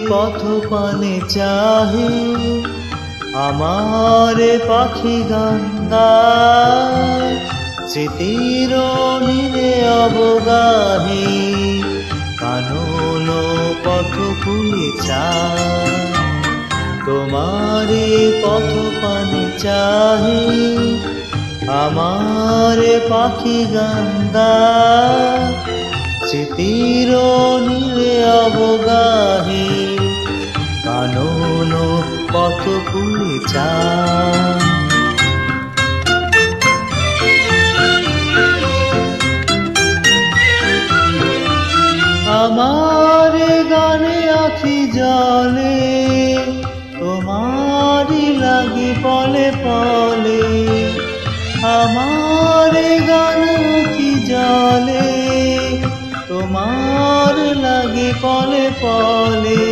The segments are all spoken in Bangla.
পথ পানে চাহে আমার পাখি গঙ্গা স্মৃতির নীরে অবগাহে কানন পথ ফুলে চায় তোমারে পথ পানে চাহে আমার পাখি গঙ্গা স্মৃতির নীরে অবগাহে কানন পথ ফুলে চায় আমার গানে আখি জলে তোমারি লাগে পলে পলে আমার গানে আখি জলে তোমার লাগে পলে পলে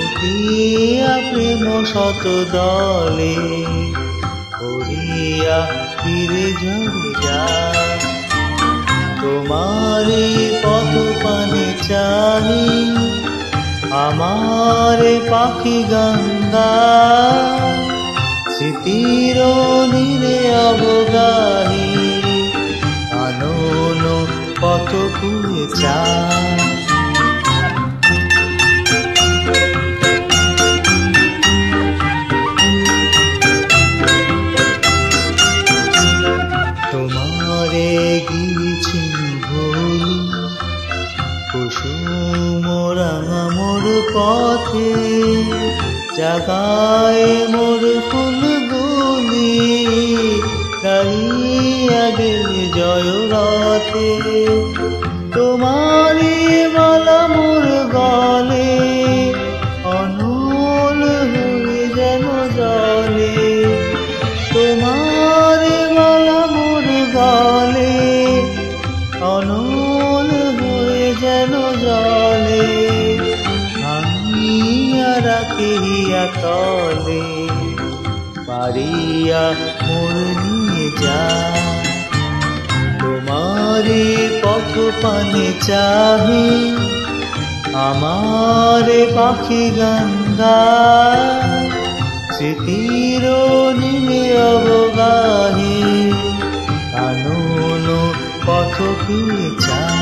উঠিয়া প্রেম শত দলে করিয়া ফিরে ঝরে যায় তোমারে পথ পানে চাহি আমার পাখি গঙ্গা স্মৃতির নীরে অবগাহে কানন পথ ফুলে চায় তোমারে গিয়েছি ভুলি কুসুম রাঙা মোর পথে জাগায় মোর ফুলগুলি গাইয়া গেলে জয় রথে তোমারি মালা মোর গলে অনল হয়ে যেন জলে তোমার মালা মোর গলে অনল হয়ে যেন জলে ভাঙিয়া রাখিয়া তলে পারিয়া মোর নিয়ে যা তোমারে পথ পানে চাহি আমার পাখি গঙ্গা স্মৃতির নীরে অবগাহে কানন পথ ফুলে চায়।